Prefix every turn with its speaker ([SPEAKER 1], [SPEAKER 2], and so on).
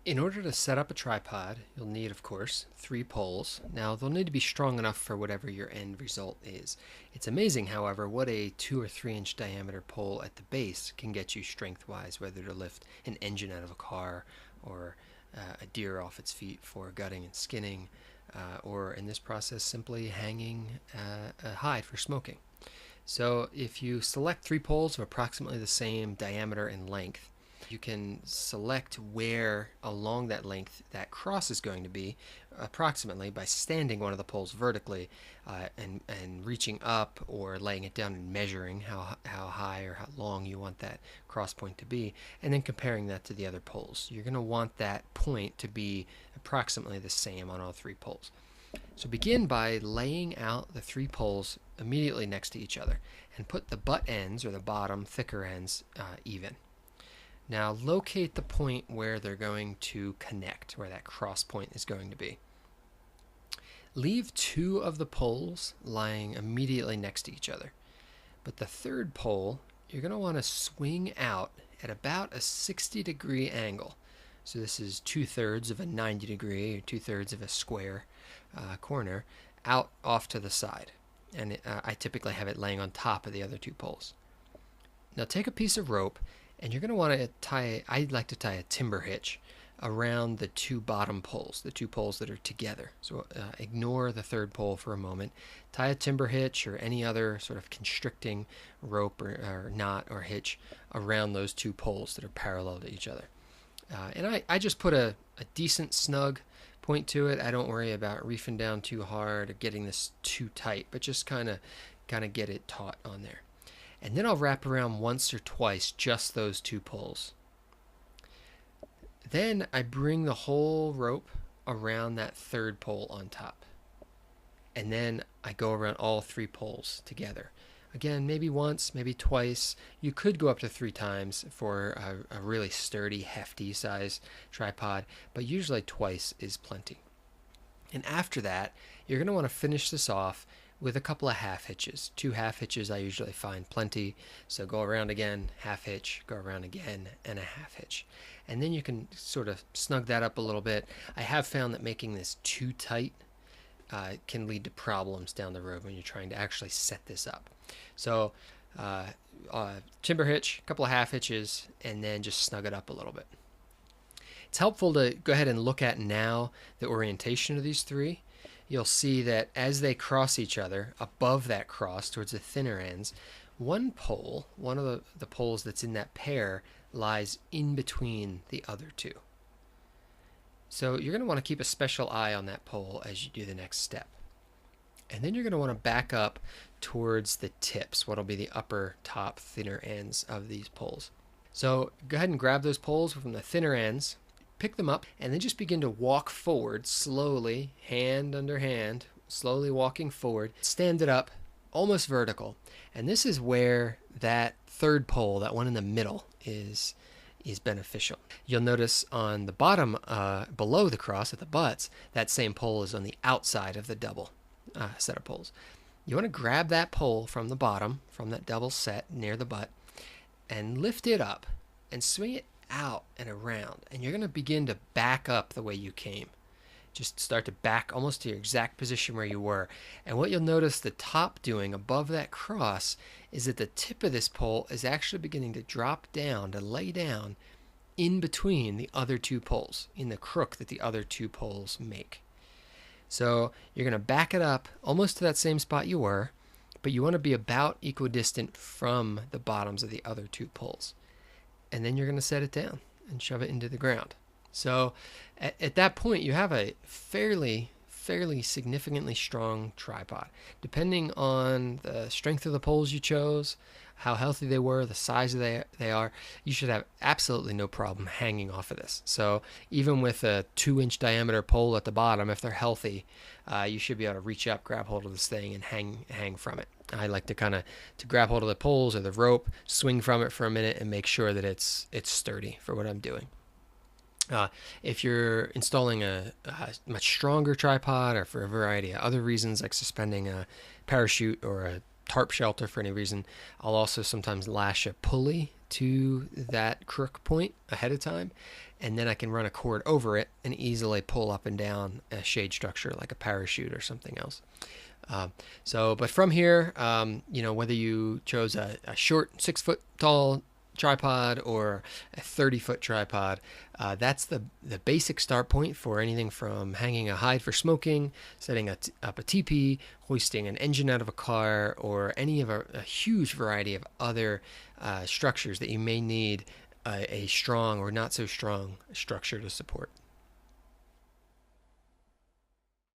[SPEAKER 1] In order to set up a tripod, you'll need, of course, 3 poles. Now, they'll need to be strong enough for whatever your end result is. It's amazing, however, what a 2 or 3 inch diameter pole at the base can get you strength-wise, whether to lift an engine out of a car or a deer off its feet for gutting and skinning, or in this process, simply hanging a hide for smoking. So if you select 3 poles of approximately the same diameter and length, you can select where along that length that cross is going to be approximately by standing one of the poles vertically and reaching up or laying it down and measuring how high or how long you want that cross point to be, and then comparing that to the other poles. You're going to want that point to be approximately the same on all 3 poles. So begin by laying out the 3 poles immediately next to each other and put the butt ends, or the bottom thicker ends, even. Now locate the point where they're going to connect, where that cross point is going to be. Leave 2 of the poles lying immediately next to each other. But the 3rd pole, you're going to want to swing out at about a 60-degree angle. So this is 2/3 of a 90-degree, or 2/3 of a square corner, out off to the side. And I typically have it laying on top of the other 2 poles. Now take a piece of rope, and you're going to want to tie, I like to tie a timber hitch around the 2 bottom poles, the 2 poles that are together. So ignore the 3rd pole for a moment. Tie a timber hitch or any other sort of constricting rope or knot or hitch around those 2 poles that are parallel to each other. And I just put a decent snug point to it. I don't worry about reefing down too hard or getting this too tight, but just kind of get it taut on there. And then I'll wrap around once or twice just those 2 poles. Then I bring the whole rope around that 3rd pole on top. And then I go around all 3 poles together. Again, maybe once, maybe twice. You could go up to 3 times for a really sturdy, hefty size tripod, but usually twice is plenty. And after that, you're going to want to finish this off with a couple of half hitches. 2 half hitches I usually find plenty. So go around again, half hitch, go around again, and a half hitch. And then you can sort of snug that up a little bit. I have found that making this too tight can lead to problems down the road when you're trying to actually set this up. So timber hitch, a couple of half hitches, and then just snug it up a little bit. It's helpful to go ahead and look at now the orientation of these 3. You'll see that as they cross each other, above that cross towards the thinner ends, one pole, one of the poles that's in that pair, lies in between the other 2. So you're going to want to keep a special eye on that pole as you do the next step. And then you're going to want to back up towards the tips, what will be the upper top thinner ends of these poles. So go ahead and grab those poles from the thinner ends, pick them up, and then just begin to walk forward slowly, hand under hand, slowly walking forward. Stand it up, almost vertical. And this is where that 3rd pole, that one in the middle, is beneficial. You'll notice on the bottom, below the cross at the butts, that same pole is on the outside of the double set of poles. You want to grab that pole from the bottom, from that double set near the butt, and lift it up and swing it out and around. And you're going to begin to back up the way you came. Just start to back almost to your exact position where you were. And what you'll notice the top doing above that cross is that the tip of this pole is actually beginning to drop down, to lay down in between the other 2 poles, in the crook that the other 2 poles make. So you're going to back it up almost to that same spot you were, but you want to be about equidistant from the bottoms of the other 2 poles. And then you're going to set it down and shove it into the ground. So at that point, you have a fairly significantly strong tripod. Depending on the strength of the poles you chose, how healthy they were, the size they are, you should have absolutely no problem hanging off of this. So even with a 2-inch diameter pole at the bottom, if they're healthy, you should be able to reach up, grab hold of this thing, and hang from it. I like to grab hold of the poles or the rope, swing from it for a minute, and make sure that it's sturdy for what I'm doing. If you're installing a much stronger tripod, or for a variety of other reasons like suspending a parachute or a tarp shelter for any reason, I'll also sometimes lash a pulley to that crook point ahead of time, and then I can run a cord over it and easily pull up and down a shade structure like a parachute or something else. But from here, whether you chose a short 6 foot tall tripod or a 30-foot tripod, that's the basic start point for anything from hanging a hide for smoking, setting up a tipi, hoisting an engine out of a car, or any of a huge variety of other structures that you may need a strong or not so strong structure to support.